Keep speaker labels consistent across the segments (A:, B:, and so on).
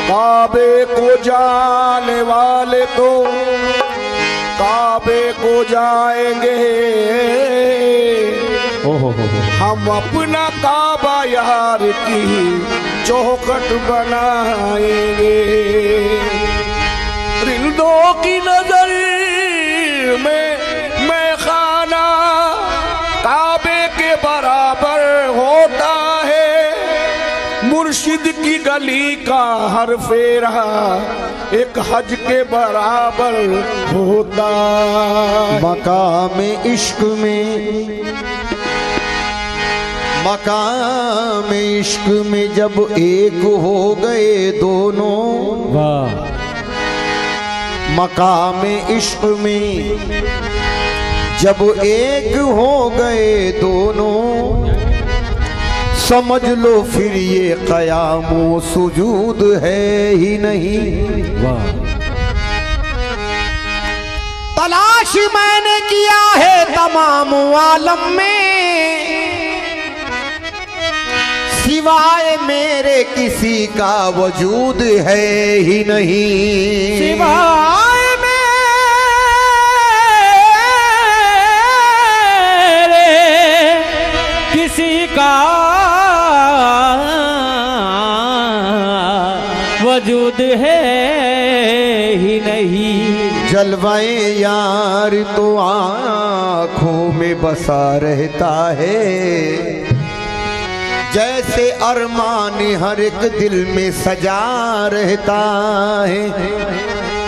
A: काबे को जाने वाले तो काबे को जाएंगे, हम अपना काबा यार की चौखट बनाएंगे। रिंदों की नजर में मैं खाना काबे के बराबर होता है, मुर्शिद की गली का हर फेरा एक हज के बराबर होता।
B: मकाम इश्क में, मकाम इश्क में जब एक हो गए दोनों, मकाम इश्क में जब एक हो गए दोनों, समझ लो फिर ये क़यामो सुजूद है ही नहीं। तलाश मैंने किया है तमाम आलम में, सिवाय मेरे किसी का वजूद है ही नहीं।
C: सिवाय मेरे किसी का वजूद है ही नहीं।
B: जलवाए यार तो आँखों में बसा रहता है, जैसे अरमान हर एक दिल में सजा रहता है।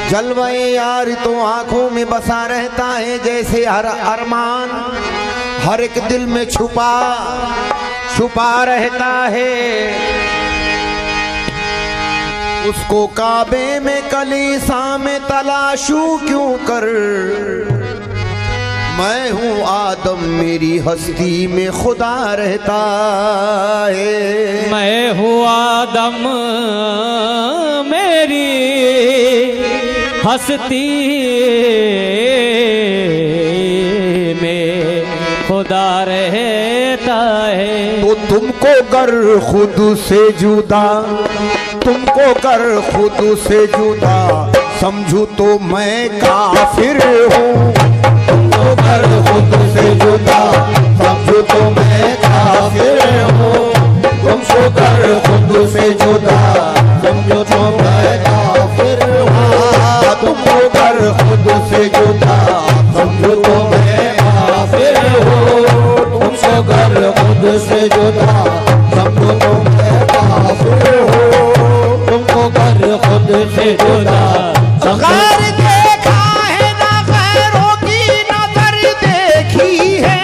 B: जलवाए यार तो आंखों में बसा रहता है, जैसे हर अरमान हर एक दिल में छुपा छुपा रहता है। उसको काबे में कलीसा में तलाशूं क्यों कर, मैं हूँ आदम मेरी हस्ती में खुदा रहता है।
C: मैं हूँ आदम मेरी हस्ती में खुदा रहता है।
B: तो तुमको कर खुद से जुदा, तुमको कर खुद से जुदा समझू तो मैं काफिर हूँ। तुमको कर खुद से जुदा समझू तो मैं काफिर हूँ। तुमको कर खुद से जुदा समझो तो मैं काफिर हूँ। तुमको कर खुद से जुदा समझो तो मैं काफिर हूँ। तुमको कर खुद से जुदा समझो तो मैं काफिर हूँ। तुमको कर खुद से जुदा
C: गैर देखा है ना गैरों की नजर देखी है।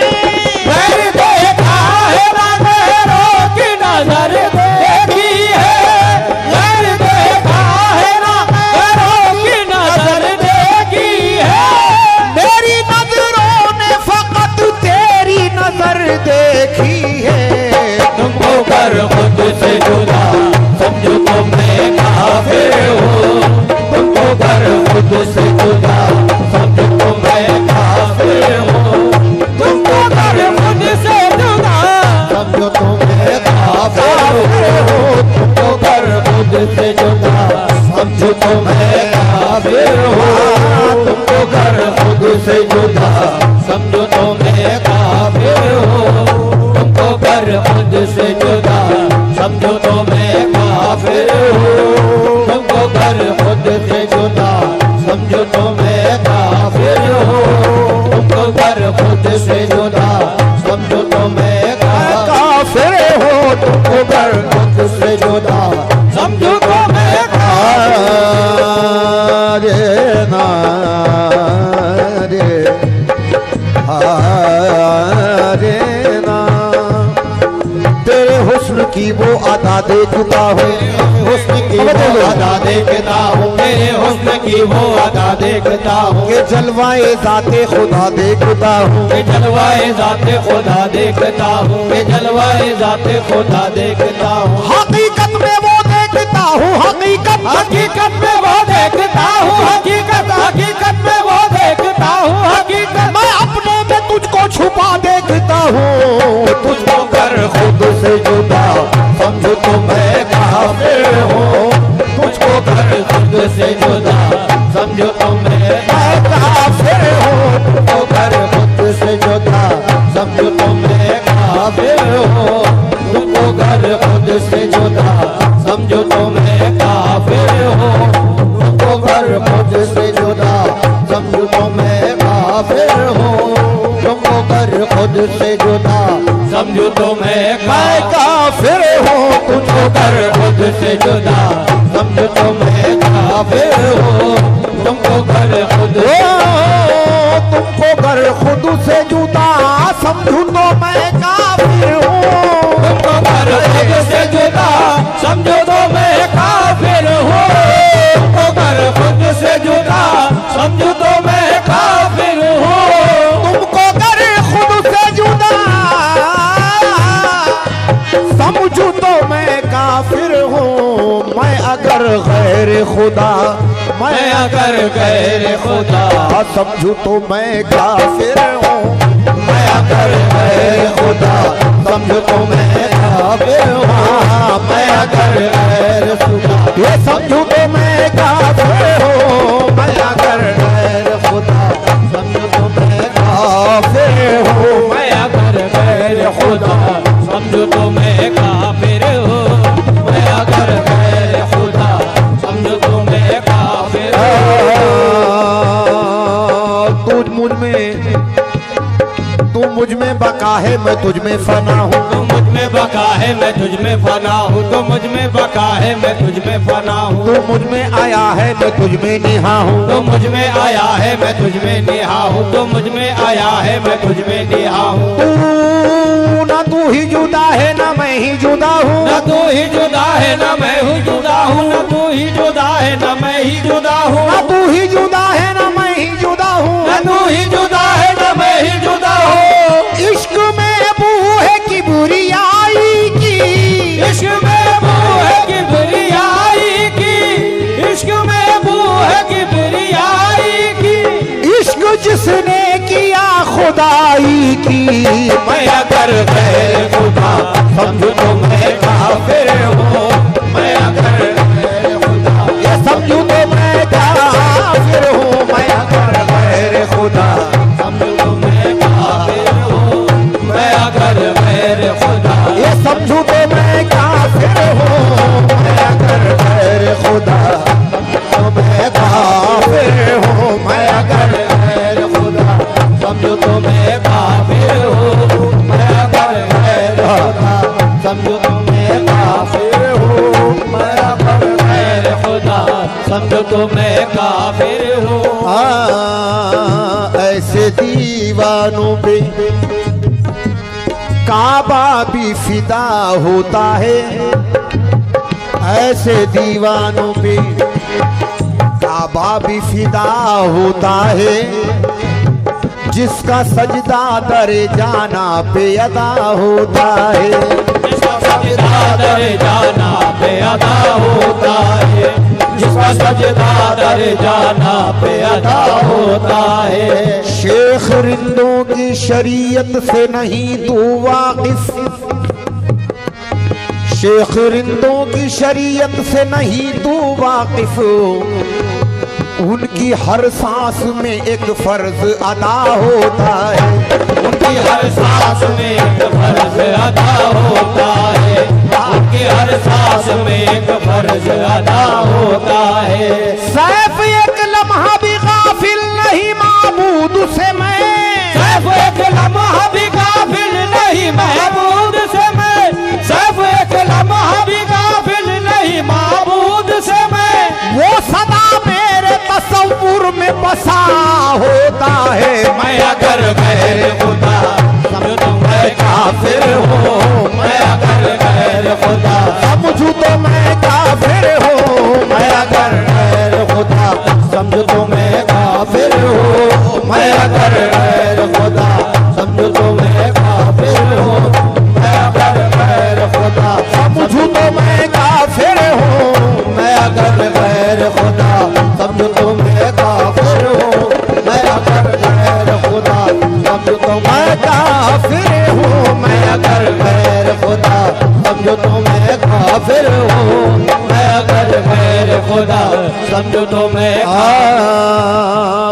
B: गैर देखा है ना गैरों की नजर देखी है।
C: गैर देखा है ना गैरों की नजर देखी है।
B: मेरी नजरों ने फकत तेरी नजर देखी है।
C: तुमको कर खुद से जुदा समझो तो मैं काफिर हूँ। तुमको कर खुद से जुदा समझो तो मैं काफिर हूँ। तुमको कर खुद से जुदा
B: समझो तो मैं काफिर हूँ।
C: तुमको कर खुद से जुदा समझो तो मैं काफिर हूँ। तुमको कर खुद से जुदा समझो तो मैं काफिर हूँ। तुमको कर खुद से जुदा समझो तो मैं काफिर हूँ। तुमको कर खुद से जुदा समझो तो मैं काफिर हूँ। तुमको कर खुद से जुदा समझो तो मैं
B: काफिर हूँ। तुमको कर खुद से जुदा
C: समझो तो मैं
B: रे ना रे रे ना। तेरे हुस्न की वो अदा देखता हूँ, हुस्न की वो अदा देखता हूँ।
C: मेरे हुस्न की वो अदा देखता हूँ।
B: ये जलवाए जाते खुदा देखता हूँ।
C: ये जलवाए जाते खुदा देखता हूँ। ये जलवाए जाते खुदा देखता हूँ।
B: हकीकत में वो देखता हूँ। हकीकत
C: हकीकत में वो देखता हूँ। हकीकत हकीकत में वो देखता हूँ। हकीकत
B: मैं अपने में तुझको छुपा देखता हूँ। तुझको कर खुद से जुदा समझो
C: समझो तो मैं काफिर हूँ। तुझको कर खुद से जुदा समझो तो मैं
B: काफिर हूँ।
C: तुझको कर खुद से जुदा समझो तो मैं काफिर हूँ। तुझको कर खुद से जुदा समझो तो मैं काफिर हूँ। तुझको कर खुद से जुदा समझो तो मैं काफिर हूँ। तुमको कर खुद से जुदा समझो तो मैं
B: काफिर हूँ।
C: तुझको कर खुद से जुदा समझो तो मैं काफिर हूँ। तुमको कर खुद
B: तुमको कर खुद से जुदा समझू तो मैं काफिर हूँ।
C: तुमको कर खुद से जुदा समझो तो मैं काफिर हूँ। तुमको कर खुद से जुदा समझो तो मैं काफिर हूँ।
B: तुमको कर खुद से जुदा समझू तो मैं काफिर हूँ। मैं अगर गैर खुदा
C: मैं अगर गैर खुदा
B: समझू तो मैं काफिर हूँ।
C: मैं अगर गैर खुदा समझो तो मैं काफिर हूँ। मैं अगर गैर खुदा
B: ये समझू तो मैं काफिर हूँ। मैं अगर
C: गैर खुदा समझो तो मैं
B: काफिर हूँ।
C: मैं अगर गैर खुदा समझो तो मैं काफिर हूँ। मैं अगर गैर खुदा समझो तो मैं काफिर
B: तू मुझ में बका है मैं तुझ में फना हूँ।
C: तू मुझ में बका है मैं तुझ में फना हूँ। तू मुझ में बका है मैं तुझ में फना हूँ।
B: तू मुझ में आया है मैं तुझ में निहा हूँ।
C: तू मुझ में आया है मैं तुझ में निहा हूँ। तू मुझ में आया है मैं तुझ में निहा हूँ।
B: तू ना तू ही जुदा है ना मैं ही जुदा हूँ।
C: न तू ही जुदा है न मैं ही जुदा हूँ। न तू ही जुदा है न मैं ही जुदा हूँ।
B: ना तू ही जुदा है ना मैं ही जुदा हूँ।
C: न तू ही जुदा है न मैं ही जुदा हूँ।
B: इश्क में बू है कि बुरी आई की।
C: इश्क में बू है कि बुरी आई की। इश्क में बू है कि बुरी आई की।
B: इश्क जिसने किया खुदाई की।
C: मैं अगर गैर खुदा समझो तो मैं काफिर हूँ। मैं अगर गैर खुदा
B: ये समझू तो मैं काफिर हूँ। मैं अगर गैर खुदा
C: समझो तो मैं काफिर हूँ। मैं अगर गैर खुदा
B: ये समझू तो मैं काफिर हूँ। मैं अगर गैर खुदा
C: तो मैं
B: काफिर हूँ। मैं अगर
C: गैर खुदा समझो तो मैं काफिर हूँ। मैं अगर गैर खुदा समझो तो मैं काफिर हूँ। मैं अगर गैर खुदा समझो तो मैं काफिर हूँ।
B: ऐसे दीवानों पे काबा भी फिदा होता है। ऐसे दीवानों पे काबा भी फिदा होता है। जिसका सजदा दरे जाना पे अदा होता है।
C: जिसका सजदा दरे जाना पे अदा होता है। जिसका सजदा दरे जाना पे अदा होता है।
B: शेख रिंदों की शरीयत से नहीं तू वाकिफ। शेख रिंदों की शरीयत से नहीं तू वाकिफ। उनकी हर सांस में एक फर्ज अदा होता है।
C: उनकी हर सांस में एक फर्ज अदा होता है। उनकी हर सांस में एक फर्ज अदा होता है।
B: सैफ एक लम्हा भी गाफिल नहीं माबूद से मैं।
C: सैफ एक लम्हा भी गाफिल नहीं महबूद से मैं। सैफ एक लम्हा भी गाफिल नहीं माबूद से मैं।
B: वो सदा मेरे तसव्वुर में बसा होता है।
C: मैं अगर गैर खुदा समझो तो मैं काफिर हूँ। मैं अगर गैर खुदा
B: समझू तो मैं काफिर हूँ।
C: मैं अगर गैर खुदा समझो तो मैं काफिर हूँ। मैं अगर गैर खुदा समझो तो मैं काफिर हूँ। मैं अगर गैर खुदा
B: समझू तो मैं काफिर हूँ।
C: मैं अगर गैर खुदा समझो तो मैं काफिर हूँ। मैं अगर गैर खुदा समझो तो मैं
B: काफिर हूँ।
C: मैं अगर गैर खुदा समझो तो मैं काफिर हूँ। मैं अगर गैर खुदा समझूं तो मैं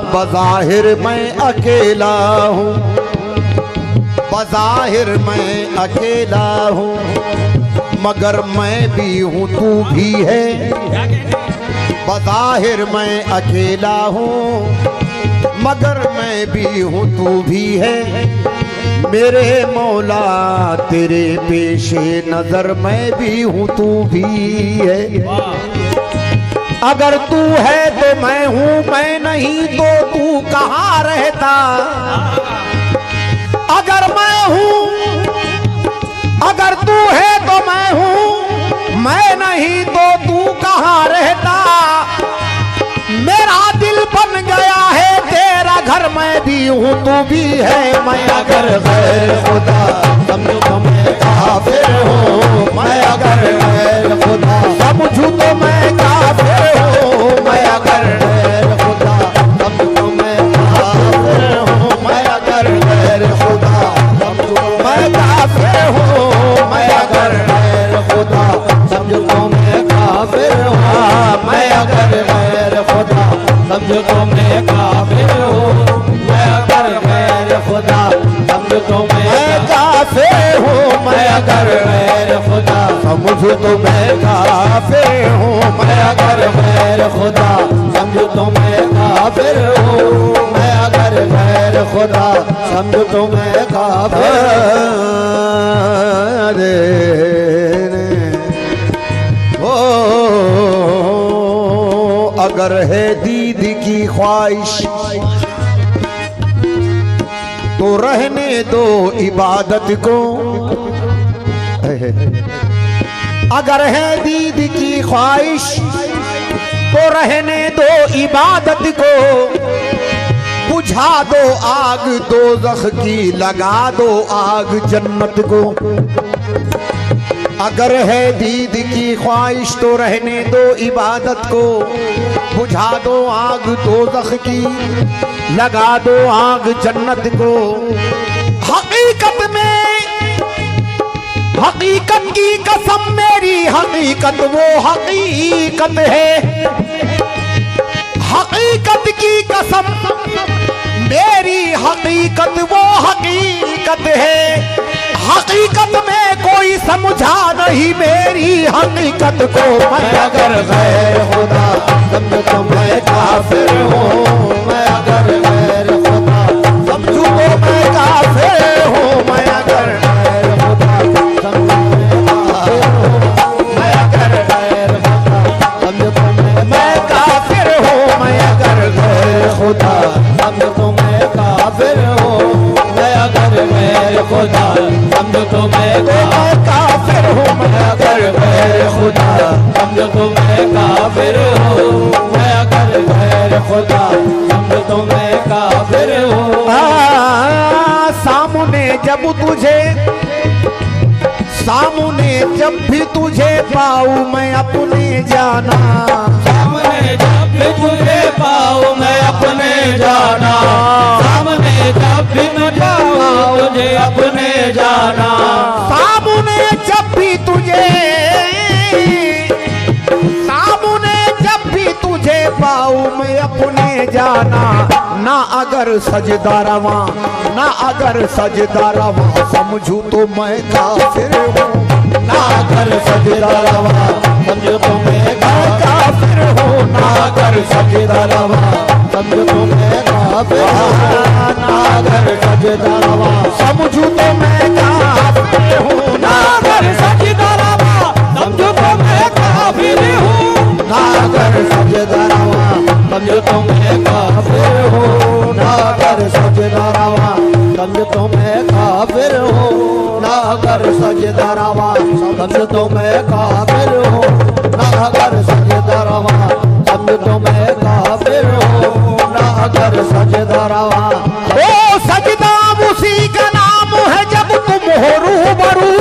B: बज़ाहिर मैं अकेला हूँ, बज़ाहिर मैं अकेला हूँ, मगर मैं भी हूँ तू भी है। बज़ाहिर मैं अकेला हूँ, मगर मैं भी हूँ तू भी है। मेरे मौला तेरे पेशे नजर मैं भी हूँ तू भी है। अगर तू है तो मैं हूँ, मैं नहीं तो तू कहाँ रहता। अगर मैं हूँ, अगर तू है तो मैं हूँ, मैं नहीं तो तू कहाँ रहता। मेरा दिल बन गया है तेरा घर, मैं भी हूँ तू भी है। मैं अगर गैर खुदा समझूं तो मैं काफिर हूँ, मैं अगर गैर खुदा समझूं तो मैं काफिर हूँ। मैं अगर गैर खुदा समझूं तो मैं काफिर हूँ, मैं अगर गैर खुदा समझूं तो मैं काफिर हूँ। मैं अगर गैर खुदा समझूं तो मैं काफिर हूँ। मैं अगर गैर खुदा समझूं तो मैं काफिर हूँ। मैं अगर गैर खुदा समझूं तो मैं काफिर हूँ। मैं अगर गैर खुदा समझूं तो मैं काफिर हूँ। मैं अगर गैर खुदा समझूं तो मैं काफिर हूँ। मैं अगर गैर खुदा समझूं तो मैं काफिर। अगर है दीद की ख्वाहिश तो रहने दो इबादत को। अगर है दीद की ख्वाहिश तो रहने दो इबादत को। बुझा दो आग दोज़ख की, लगा दो आग जन्नत को। अगर है दीद की ख्वाहिश तो रहने दो इबादत को। बुझा दो आग दोज़ख की, लगा दो आग जन्नत को। हकीकत में, हकीकत की कसम मेरी हकीकत वो हकीकत है। हकीकत की कसम मेरी हकीकत वो हकीकत है। हकीकत में कोई समझा नहीं मेरी हकीकत को। मैं अगर गैर खुदा समझूं तो मैं काफिर हूँ। मैं अगर गैर खुदा समझूं तो मैं काफिर हूँ। मैं अगर गैर खुदा समझूं तो मैं काफिर हूँ। मैं अगर गैर खुदा समझूं तो मैं काफिर हूँ। मैं अगर गैर खुदा समझूं तो मैं काफिर हूँ। मैं अगर गैर खुदा समझूं तो मैं काफिर हूँ। मैं अगर गैर खुदा समझूं तो मैं काफिर हूँ। सामने जब तुझे, सामने जब भी तुझे पाऊँ मैं अपने जाना।
C: सामने जब भी तुझे पाऊँ मैं अपने जाना। सामने जब भी तुझे पाऊँ मुझे अपने जाना।
B: सामने जब भी तुझे, सामने जब भी तुझे पाऊँ मैं अपने जाना। ना अगर सजदा रवा, ना अगर सजदा रवा समझूं तो मैं काफिर हूँ। ना अगर सजदा रवा समझूं तो मैं काफिर हूँ। ना अगर सजदा रवा समझूं तो मैं काफिर हूँ। ना अगर सजदा रवा समझूं तो मैं काफिर हूँ। ना अगर सजदा रवा समझूं तो मैं काफिर हूँ। ना अगर सजदा रवा समझूं तो मैं काफिर हूँ। ना अगर सजदा रवा समझूं तो मैं काफिर हूँ। ना अगर सजदा रवा समझूं तो मैं काफिर हूँ। ना अगर सजदा रवा समझूं तो मैं काफिर हूँ। ना अगर सजदा रवा। ओ सजदा उसी का नाम है जब तुम हो रूबरू।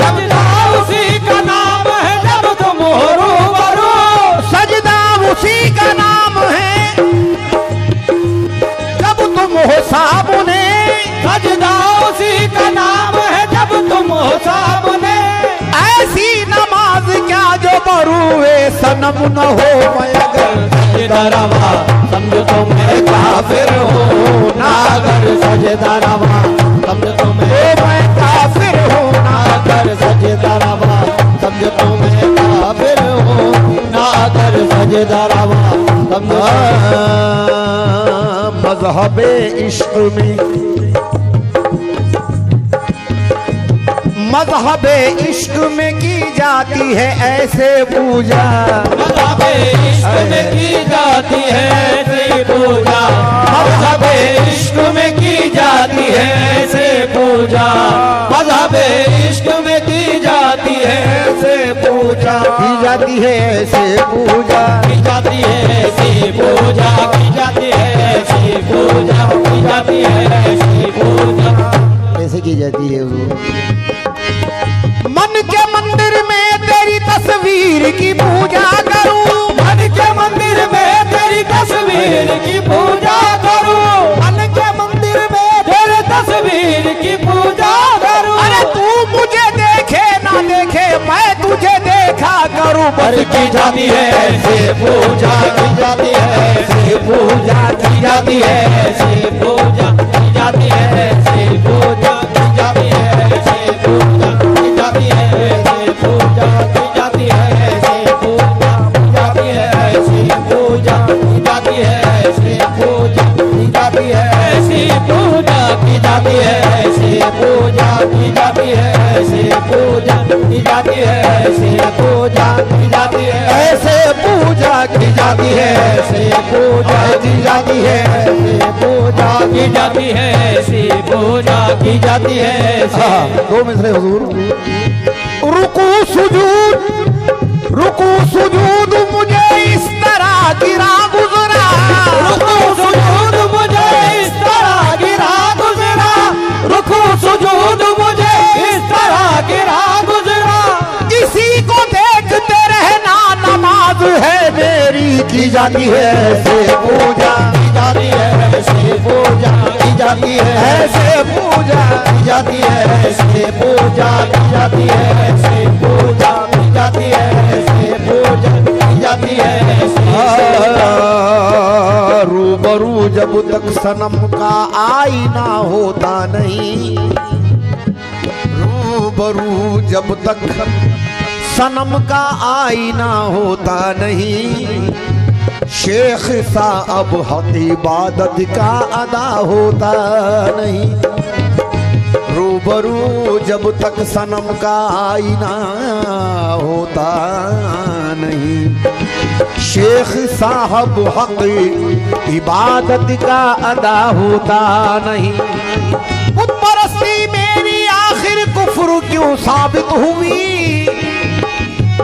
C: सजदा उसी का नाम है जब तुम हो रूबरू।
B: सजदा उसी का नाम है जब तुम हो सामने।
C: सजदा उसी का नाम है जब तुम हो सामने।
B: ऐसी नमाज करूँ सनम न हो मैं अगर
C: सजदा रवा समझो तो मैं काफिर हूँ ना अगर सजदा रवा समझो तो मैं
B: काफिर हूँ
C: ना अगर सजदा रवा समझो तो मैं काफिर हूँ ना अगर सजदा रवा समझो
B: मजहबे इश्क में मजहबे इश्क में की जाती है ऐसे पूजा
C: मज़हबे इश्क में की जाती है ऐसे पूजा मज़हबे इश्क में की जाती है ऐसे पूजा मज़हबे इश्क में की जाती है ऐसे पूजा
B: की जाती है ऐसे पूजा
C: की जाती है ऐसी पूजा की जाती है ऐसी पूजा की जाती है ऐसी पूजा
B: कैसे की जाती है वो मन के मंदिर में तेरी तस्वीर की पूजा करूं
C: मन के मंदिर में तेरी तस्वीर की पूजा करूं मन के मंदिर में तेरे तस्वीर की पूजा करूं
B: अरे तू मुझे देखे ना देखे मैं तुझे देखा करूं
C: पर की जाती है ऐसे पूजा की जाती है ऐसे पूजा की जाती है ऐसे पूजा की जाती है ऐसे पूजा की जाती है ऐसे पूजा की जाती है ऐसे पूजा की जाती है ऐसे पूजा की जाती है ऐसे पूजा की जाती है ऐसे पूजा की जाती है ऐसे पूजा की जाती है ऐसे पूजा की जाती है ऐसे पूजा की जाती है ऐसे पूजा की जाती है
B: ऐसे पूजा की जाती है ऐसे पूजा की जाती है
C: ऐसे पूजा की जाती है ऐसी पूजा की जाती है ऐसे
B: दो मिसरे हुजूर रुकू सुजूद मुझे इस तरह गिरा गुजरा
C: रुकू सुजूद मुझे इस तरह गिरा गुजरा रुकू सुजूद मुझे इस तरह गिरा गुजरा
B: किसी को देखते रहना नमाज है मेरी की जाती है ऐसे पूजा
C: की जाती है ऐसी पूजा की जाती है
B: ऐसे पूजा
C: की जाती है ऐसे पूजा की जाती है ऐसे पूजा की जाती है ऐसे पूजा की जाती है ऐसे
B: रूबरू जब तक सनम का आईना होता नहीं रूबरू जब तक सनम का आईना होता नहीं शेख साहब हक इबादत का अदा होता नहीं रूबरू जब तक सनम का आईना होता नहीं शेख साहब हक इबादत का अदा होता नहीं बुत परस्ती मेरी आखिर कुफ्र क्यों साबित हुई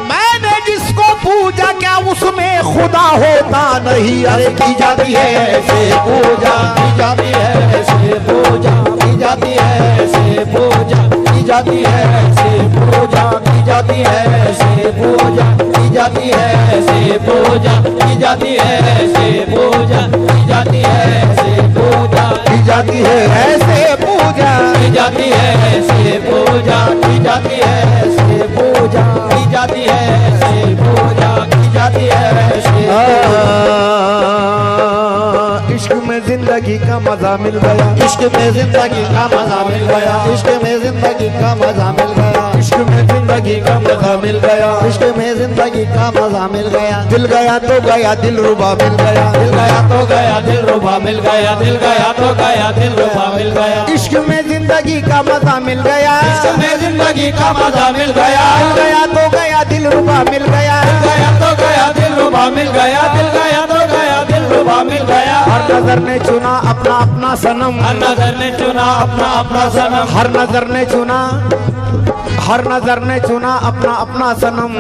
B: मैंने जिसको पूजा क्या उसमें खुदा होता नहीं अरे
C: की जाती है ऐसे पूजा की जाती है ऐसे पूजा की जाती है ऐसे पूजा की जाती है ऐसे पूजा की जाती है ऐसे पूजा की जाती है ऐसे पूजा की जाती है ऐसे पूजा की जाती है ऐसे पूजा
B: की जाती है ऐसे पूजा
C: की जाती है ऐसे पूजा की जाती है ऐसे पूजा की जाती है ऐसे पूजा की जाती है ऐसे
B: इश्क में जिंदगी का मजा मिल गया
C: इश्क में जिंदगी का मजा मिल गया इश्क में जिंदगी का मजा मिल गया
B: इश्क में जिंदगी का मजा मिल गया
C: इश्क में जिंदगी का मजा मिल गया
B: दिल गया तो गया दिल रुबा मिल गया
C: दिल गया तो गया दिल रुबा मिल गया दिल गया तो गया दिल रुबा मिल गया
B: इश्क में जिंदगी का मजा मिल गया
C: इश्क में जिंदगी का मजा मिल गया
B: दिल गया तो गया दिल रुबा मिल गया
C: दिल गया तो गया दिल रुबा मिल गया दिल गया तो गया दिल रुबा मिल गया
B: हर नजर ने चुना अपना अपना सनम
C: हर नजर ने चुना अपना अपना सनम
B: हर नजर ने चुना हर नजर ने चुना अपना अपना सनम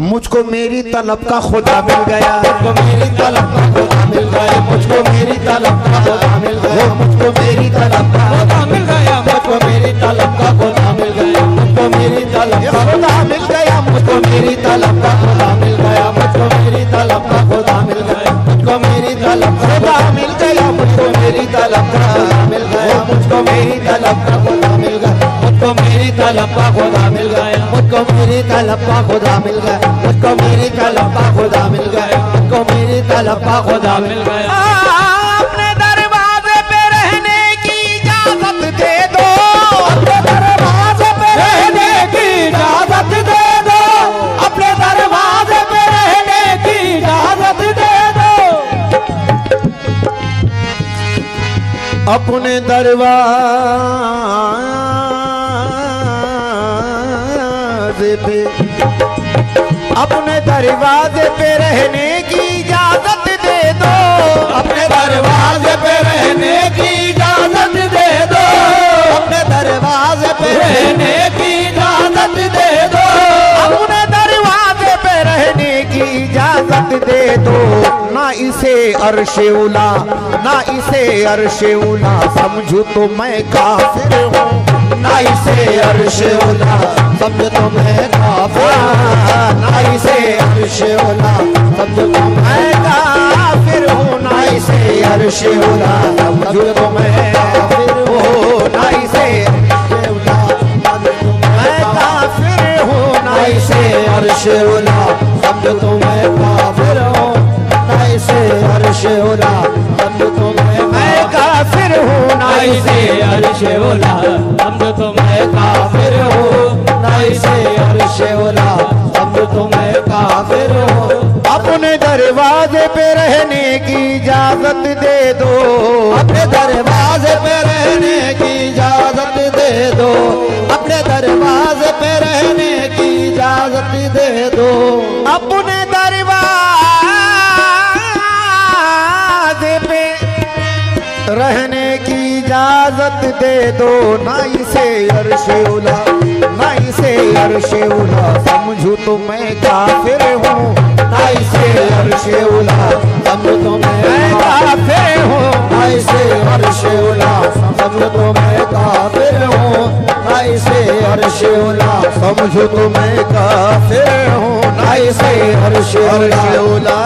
B: मुझको मेरी तलब का खुदा मिल गया
C: मुझको मेरी तलब का खुदा मिल गया मुझको मेरी तलब का खुदा मिल गया
B: मुझको मेरी तलब का
C: खुदा मिल गया मुझको मेरी तलब का खुदा मिल गया मुझको मेरी तलब का
B: खुदा मिल गया
C: मुझको मेरी तलब का खुदा मिल गया मुझको मेरी तलब का खुदा मिल गया मुझको मेरी तलब का
B: खुदा मिल गया
C: मुझको मेरी तलब का खुदा मिल गया मुझको मेरी तलब का खुदा मिल गया मुझको मेरी तलब का खुदा मिल गया मुझको मुझको मेरी तलब का खुदा मिल गया, मुझको मेरी तलब का खुदा मिल गया, मुझको मेरी तलब का खुदा मिल गया।
B: अपने दरवाजे पे रहने की इजाजत दे दो,
C: अपने दरवाजे पे रहने की इजाजत दे दो, अपने दरवाजे पे रहने की इजाजत दे दो।
B: अपने दरवाजे पे रहने की इजाजत दे दो,
C: अपने दरवाजे पे रहने की इजाजत दे दो, अपने दरवाजे पे रहने की इजाजत दे दो,
B: अपने दरवाजे पे रहने की इजाजत दे दो। ना इसे अर्शे उला, ना इसे अर्शे उला समझू तो मैं काफिर हूँ,
C: ना इसे अर्शे उला समझ तो मैं काफिर हूँ,
B: ना इसे
C: अर्शे उला समझ तो
B: मैं काफिर हूँ, ना इसे अर्शे उला समझू तो मैं काफिर हूँ, ना इसे मैं काफिर हूँ, ना
C: इसे अर्शे उला समझ तो मैं काफिर हूँ, ना इसे अर्शे उला समझ तो मैं
B: काफिर हूँ, ना
C: इसे अर्शे उला समझ तो मैं काफिर हूँ, ना इसे अर्शे उला समझ तो मैं काफिर हूँ।
B: अपने दरवाजे पे रहने की इजाजत दे दो,
C: अपने दरवाजे पे रहने की इजाजत दे दो, अपने दरवाजे पे रहने की इजाजत दे दो,
B: अपने दरवाजे पे रहने की इजाजत दे दो। ना इसे अर्शे उला, ना इसे अर्शे उला समझू तो मैं काफिर हूँ,
C: ना इसे अर्शे उला समझ तो मैं
B: काफिर हूँ,
C: ना इसे अर्शे उला समझ तो मैं काफिर हूँ, ना इसे अर्शे उला
B: समझो तो मैं काफिर हूँ,
C: ना इसे अर्शे
B: अर्शे उला